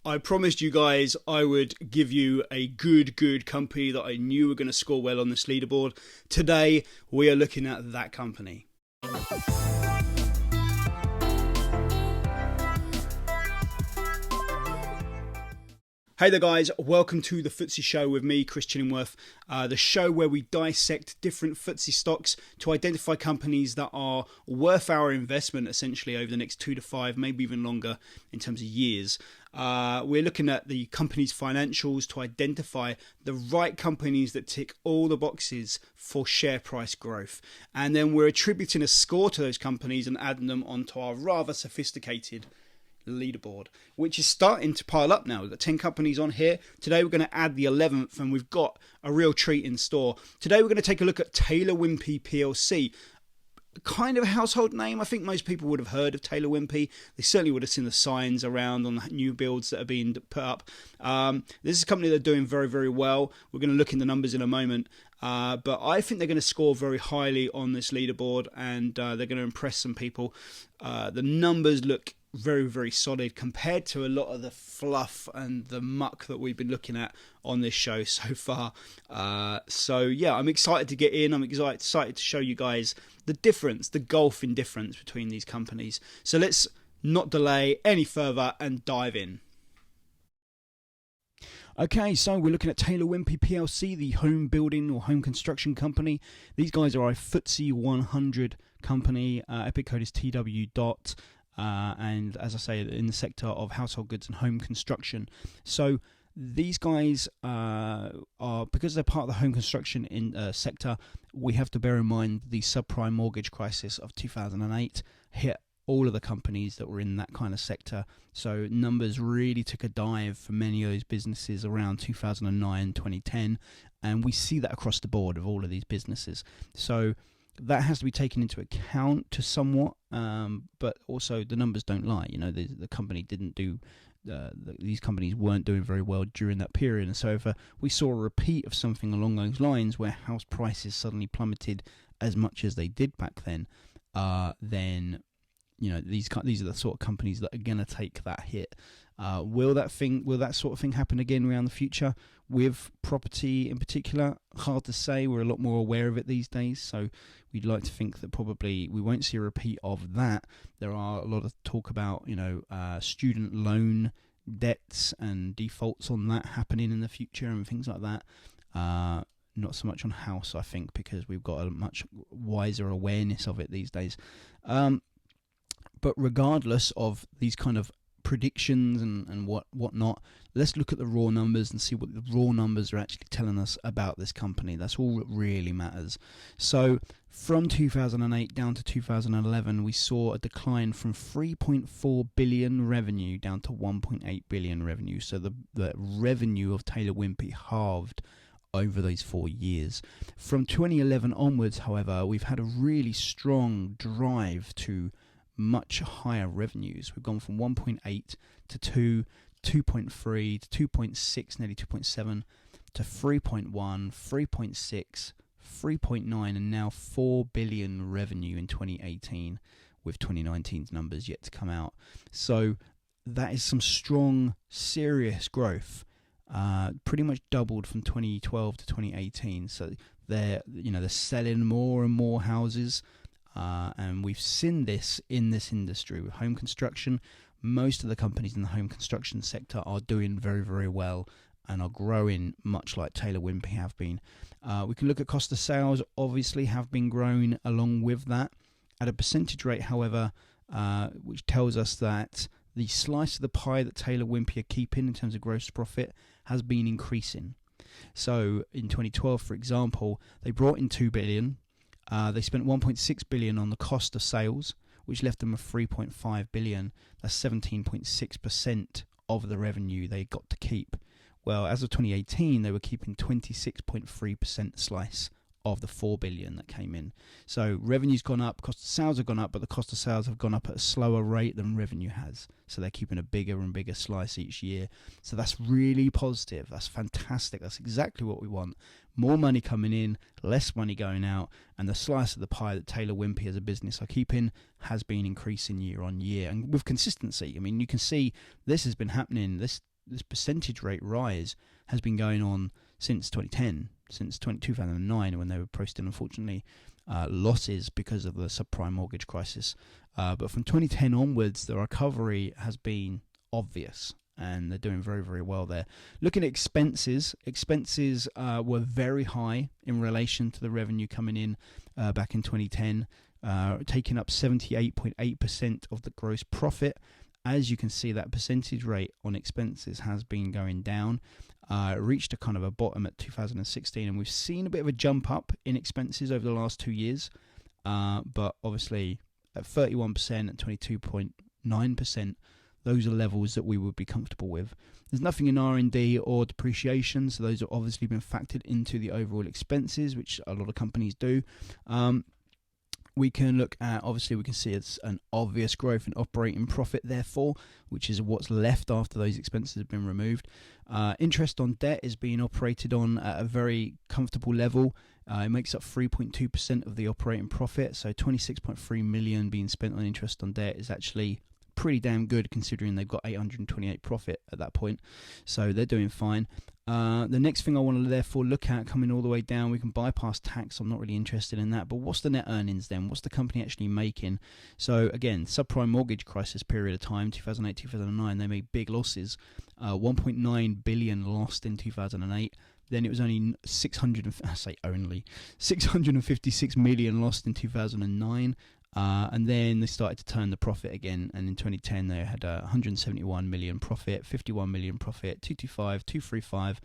I promised you guys I would give you a good company that I knew were going to score well on this leaderboard. Today, we are looking at that company. Hey there guys, welcome to the FTSE show with me, Chris Chillingworth, the show where we dissect different FTSE stocks to identify companies that are worth our investment essentially over the next 2 to 5, maybe even longer in terms of years. We're looking at the company's financials to identify the right companies that tick all the boxes for share price growth. And then we're attributing a score to those companies and adding them onto our rather sophisticated leaderboard, which is starting to pile up now. We've got 10 companies on here. Today we're going to add the 11th, and we've got a real treat in store. Today we're going to take a look at Taylor Wimpey plc. Kind of a household name. I think most people would have heard of Taylor Wimpey. They certainly would have seen the signs around on the new builds that are being put up. This is a company that are doing very well. We're going to look in the numbers in a moment. But I think they're going to score very highly on this leaderboard, and they're going to impress some people. The numbers look very solid compared to a lot of the fluff and the muck that we've been looking at on this show so far. So yeah, I'm excited to get in. I'm excited to show you guys the difference, the gulf in difference between these companies. So let's not delay any further and dive in. Okay, so we're looking at Taylor Wimpey plc, the home building or home construction company. These guys are a FTSE 100 company. Epic code is TW. And as I say, in the sector of household goods and home construction. So these guys are, because they're part of the home construction sector, we have to bear in mind the subprime mortgage crisis of 2008 hit all of the companies that were in that kind of sector. So numbers really took a dive for many of those businesses around 2009, 2010, and we see that across the board of all of these businesses. So that has to be taken into account to somewhat, but also the numbers don't lie. You know, the company didn't do, these companies weren't doing very well during that period. And so if we saw a repeat of something along those lines where house prices suddenly plummeted as much as they did back then, then you know these are the sort of companies that are going to take that hit. Will that sort of thing happen again around the future with property in particular? Hard to say. We're a lot more aware of it these days, so we'd like to think that probably we won't see a repeat of that. There are a lot of talk about student loan debts and defaults on that happening in the future and things like that. Not so much on house, I think, because we've got a much wiser awareness of it these days. But regardless of these kind of predictions and whatnot, let's look at the raw numbers and see what the raw numbers are actually telling us about this company. That's all that really matters. So from 2008 down to 2011, we saw a decline from 3.4 billion revenue down to 1.8 billion revenue. So the revenue of Taylor Wimpey halved over those 4 years. From 2011 onwards, however, we've had a really strong drive to much higher revenues. We've gone from 1.8 to 2, 2.3 to 2.6, nearly 2.7 to 3.1, 3.6, 3.9, and now 4 billion revenue in 2018, with 2019's numbers yet to come out. So that is some strong, serious growth. Pretty much doubled from 2012 to 2018. So they're selling more and more houses. And we've seen this in this industry with home construction. Most of the companies in the home construction sector are doing very well and are growing much like Taylor Wimpey have been. We can look at cost of sales, obviously have been growing along with that at a percentage rate, however, which tells us that the slice of the pie that Taylor Wimpey are keeping in terms of gross profit has been increasing. So in 2012, for example, they brought in 2 billion. They spent 1.6 billion on the cost of sales, which left them with 3.5 billion. That's 17.6% of the revenue they got to keep. Well, as of 2018, they were keeping 26.3% slice of the 4 billion that came in. So revenue's gone up, cost of sales have gone up, but the cost of sales have gone up at a slower rate than revenue has. So they're keeping a bigger and bigger slice each year. So that's really positive. That's fantastic. That's exactly what we want. More money coming in, less money going out, and the slice of the pie that Taylor Wimpey as a business are keeping has been increasing year on year, and with consistency. I mean, you can see this has been happening. This this percentage rate rise has been going on since 2010, since 2009, when they were posting, unfortunately, losses because of the subprime mortgage crisis. But from 2010 onwards, the recovery has been obvious, and they're doing very, very well there. Looking at expenses were very high in relation to the revenue coming in back in 2010, taking up 78.8% of the gross profit. As you can see, that percentage rate on expenses has been going down. It reached a kind of a bottom at 2016, and we've seen a bit of a jump up in expenses over the last 2 years. But obviously, at 31% and 22.9%, those are levels that we would be comfortable with. There's nothing in R&D or depreciation, so those have obviously been factored into the overall expenses, which a lot of companies do. We can look at, obviously we can see it's an obvious growth in operating profit, therefore, which is what's left after those expenses have been removed. Interest on debt is being operated on at a very comfortable level. It makes up 3.2% of the operating profit, so 26.3 million being spent on interest on debt is actually pretty damn good, considering they've got 828 profit at that point, so they're doing fine. The next thing I want to therefore look at, coming all the way down, we can bypass tax, I'm not really interested in that, but what's the net earnings then? What's the company actually making? So again, subprime mortgage crisis period of time, 2008, 2009, they made big losses, 1.9 billion lost in 2008. Then it was only 656 million lost in 2009. And then they started to turn the profit again, and in 2010 they had 171 million profit, 51 million profit, 225, 235,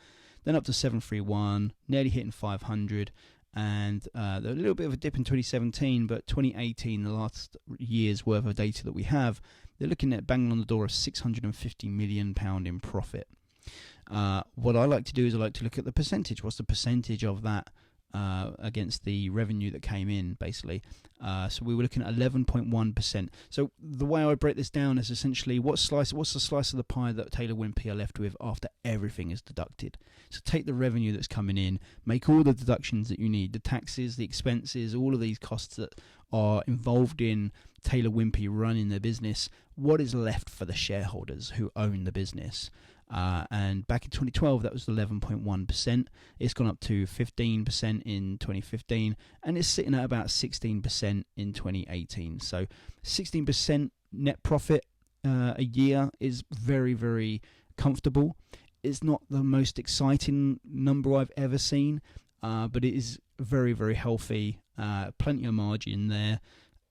then up to 731, nearly hitting 500, and there was a little bit of a dip in 2017, but 2018, the last year's worth of data that we have, they're looking at banging on the door of £650 million in profit. What I like to do is I like to look at the percentage. What's the percentage of that against the revenue that came in, basically? So we were looking at 11.1%. So the way I break this down is essentially what's the slice of the pie that Taylor Wimpey are left with after everything is deducted. So take the revenue that's coming in, make all the deductions that you need, the taxes, the expenses, all of these costs that are involved in Taylor Wimpey running their business. What is left for the shareholders who own the business? And back in 2012, that was 11.1%. It's gone up to 15% in 2015, and it's sitting at about 16% in 2018. So 16% net profit a year is very, very comfortable. It's not the most exciting number I've ever seen, but it is very, very healthy, plenty of margin there.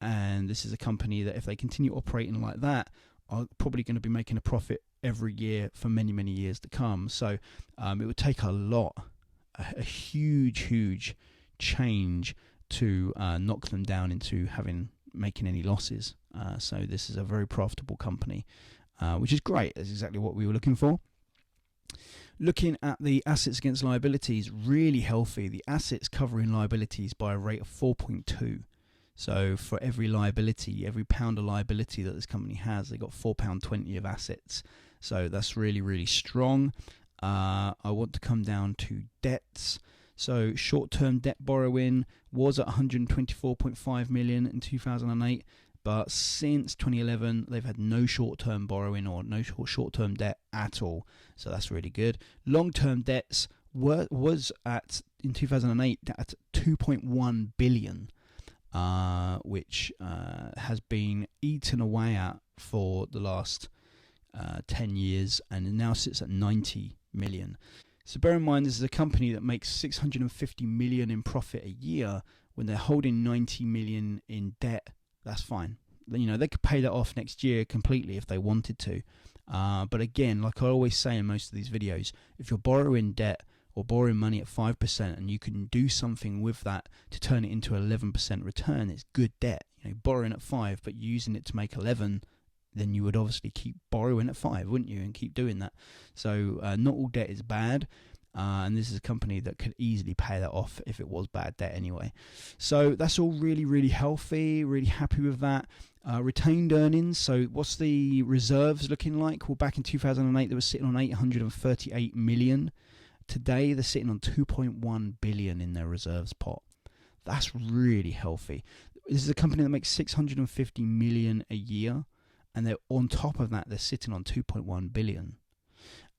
And this is a company that, if they continue operating like that, are probably going to be making a profit every year for many, many years to come. So it would take a huge change to knock them down into making any losses. So this is a very profitable company, which is great. That's exactly what we were looking for. Looking at the assets against liabilities, really healthy. The assets covering liabilities by a rate of 4.2. So for every liability, every pound of liability that this company has, they got £4.20 of assets. So that's really, really strong. I want to come down to debts. So short-term debt borrowing was at 124.5 million in 2008, but since 2011 they've had no short-term borrowing or no short-term debt at all. So that's really good. Long-term debts was at, in 2008, at 2.1 billion. Which has been eaten away at for the last 10 years, and it now sits at 90 million. So bear in mind, this is a company that makes 650 million in profit a year. When they're holding 90 million in debt, that's fine. You know, they could pay that off next year completely if they wanted to. But again, like I always say in most of these videos, if you're borrowing debt or borrowing money at 5% and you can do something with that to turn it into 11% return, it's good debt. You know, borrowing at 5 but using it to make 11, then you would obviously keep borrowing at 5, wouldn't you, and keep doing that. So not all debt is bad, and this is a company that could easily pay that off if it was bad debt anyway. So that's all really, really healthy, really happy with that. Retained earnings, so what's the reserves looking like? Well, back in 2008 they were sitting on 838 million. Today they're sitting on 2.1 billion in their reserves pot. That's really healthy. This is a company that makes 650 million a year, and they're on top of that they're sitting on 2.1 billion.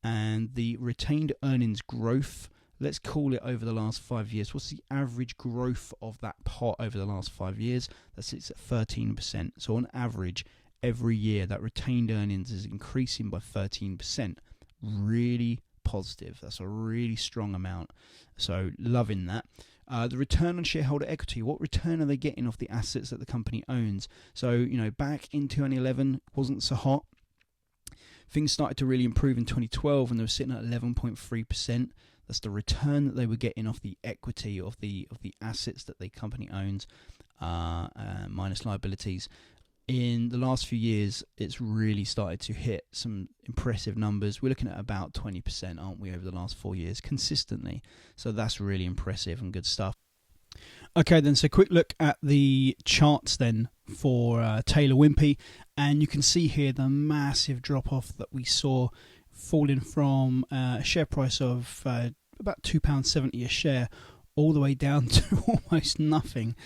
and the retained earnings growth, let's call it over the last 5 years. What's the average growth of that pot over the last 5 years? That sits at 13%. So on average, every year that retained earnings is increasing by 13%. Really positive. That's a really strong amount. So loving that. The return on shareholder equity, what return are they getting off the assets that the company owns? So, back in 2011, wasn't so hot. Things started to really improve in 2012 and they were sitting at 11.3%. That's the return that they were getting off the equity of the assets that the company owns, minus liabilities. In the last few years, it's really started to hit some impressive numbers. We're looking at about 20%, aren't we, over the last 4 years, consistently. So that's really impressive and good stuff. Okay, then, so quick look at the charts then for Taylor Wimpey. And you can see here the massive drop-off that we saw, falling from a share price of about £2.70 a share all the way down to almost nothing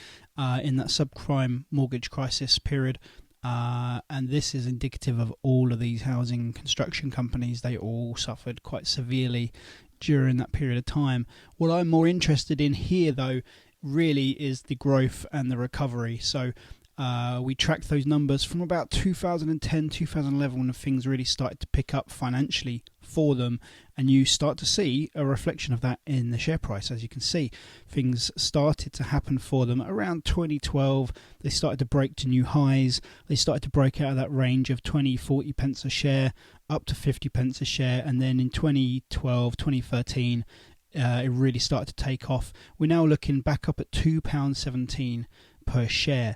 in that subprime mortgage crisis period. And this is indicative of all of these housing construction companies. They all suffered quite severely during that period of time. What I'm more interested in here, though, really is the growth and the recovery. So we tracked those numbers from about 2010, 2011, when things really started to pick up financially for them, and you start to see a reflection of that in the share price. As you can see, things started to happen for them around 2012. They started to break to new highs. They started to break out of that range of 20-40 pence a share up to 50 pence a share, and then in 2012, 2013, it really started to take off. We're now looking back up at £2.17 per share.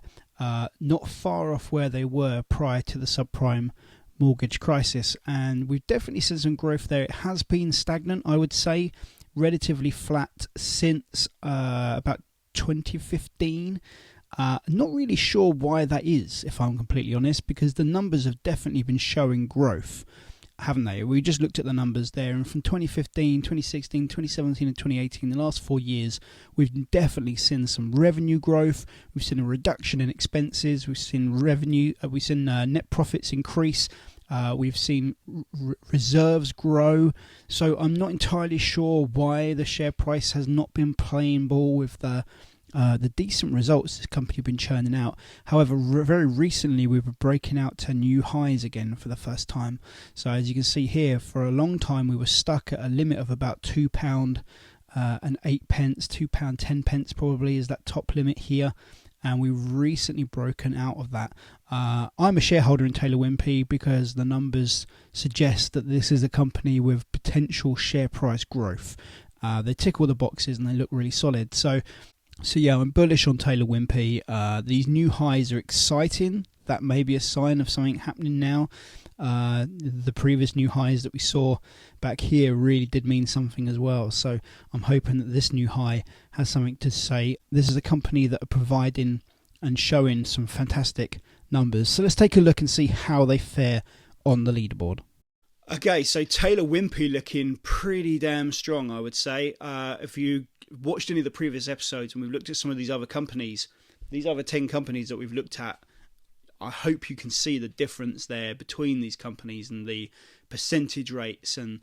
Not far off where they were prior to the subprime mortgage crisis, and we've definitely seen some growth there. It has been stagnant, I would say, relatively flat since about 2015. Not really sure why that is, if I'm completely honest, because the numbers have definitely been showing growth, haven't they? We just looked at the numbers there, and from 2015, 2016, 2017 and 2018, the last 4 years, we've definitely seen some revenue growth. We've seen a reduction in expenses. We've seen net profits increase. We've seen reserves grow. So I'm not entirely sure why the share price has not been playing ball with the decent results this company have been churning out. However, very recently we were breaking out to new highs again for the first time. So as you can see here, for a long time we were stuck at a limit of about £2 and 8 pence, £2 10 pence probably is that top limit here. And we've recently broken out of that. I'm a shareholder in Taylor Wimpey because the numbers suggest that this is a company with potential share price growth. They tick all the boxes and they look really solid. So yeah, I'm bullish on Taylor Wimpey. These new highs are exciting. That may be a sign of something happening now. The previous new highs that we saw back here really did mean something as well. So I'm hoping that this new high has something to say. This is a company that are providing and showing some fantastic numbers. So let's take a look and see how they fare on the leaderboard. Okay, so Taylor Wimpey looking pretty damn strong, I would say. If you watched any of the previous episodes and we've looked at some of these other companies, these other 10 companies that we've looked at, I hope you can see the difference there between these companies and the percentage rates and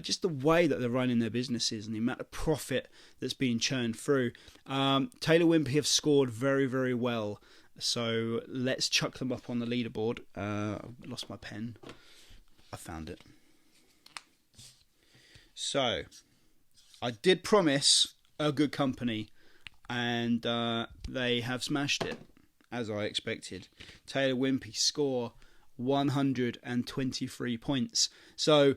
just the way that they're running their businesses and the amount of profit that's being churned through. Taylor Wimpey have scored very, very well. So let's chuck them up on the leaderboard. I lost my pen. I found it. So I did promise a good company, and they have smashed it, as I expected. Taylor Wimpey score 123 points. So,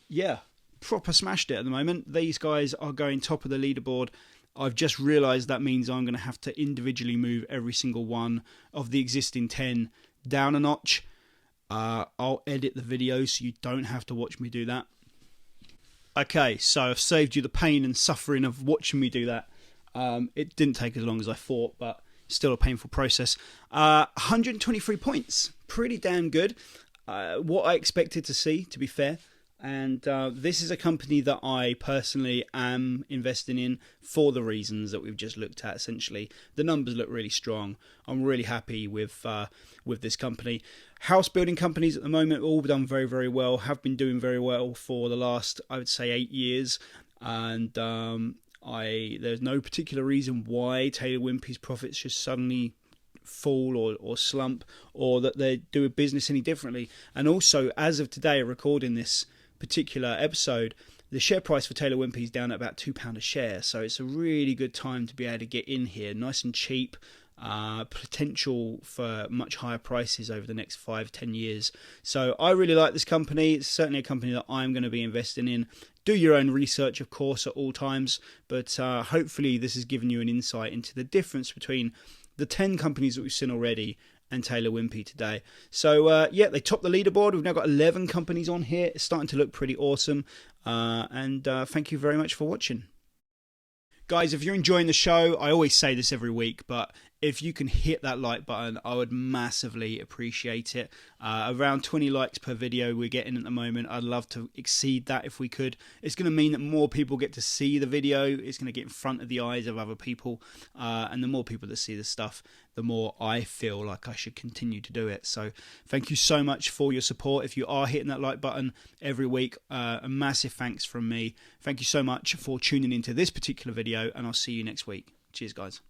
yeah, proper smashed it at the moment. These guys are going top of the leaderboard. I've just realised that means I'm going to have to individually move every single one of the existing 10 down a notch. I'll edit the video so you don't have to watch me do that. Okay, so I've saved you the pain and suffering of watching me do that. It didn't take as long as I thought, but still a painful process. 123 points, pretty damn good. What I expected to see, to be fair. And this is a company that I personally am investing in for the reasons that we've just looked at. Essentially, the numbers look really strong. I'm really happy with this company. House building companies at the moment all done very, very well, have been doing very well for the last, I would say, 8 years. And there's no particular reason why Taylor Wimpey's profits should suddenly fall or slump, or that they do a business any differently. And also, as of today, recording this particular episode, the share price for Taylor Wimpey is down at about £2 a share. So it's a really good time to be able to get in here, nice and cheap. Potential for much higher prices over the next 5-10 years. So I really like this company. It's certainly a company that I'm going to be investing in. Do your own research, of course, at all times, but hopefully this has given you an insight into the difference between the 10 companies that we've seen already and Taylor Wimpey today. So yeah, they topped the leaderboard. We've now got 11 companies on here. It's starting to look pretty awesome. And thank you very much for watching. Guys, if you're enjoying the show, I always say this every week, but if you can hit that like button, I would massively appreciate it. Around 20 likes per video we're getting at the moment. I'd love to exceed that if we could. It's going to mean that more people get to see the video. It's going to get in front of the eyes of other people. And the more people that see this stuff, the more I feel like I should continue to do it. So thank you so much for your support. If you are hitting that like button every week, a massive thanks from me. Thank you so much for tuning into this particular video, and I'll see you next week. Cheers, guys.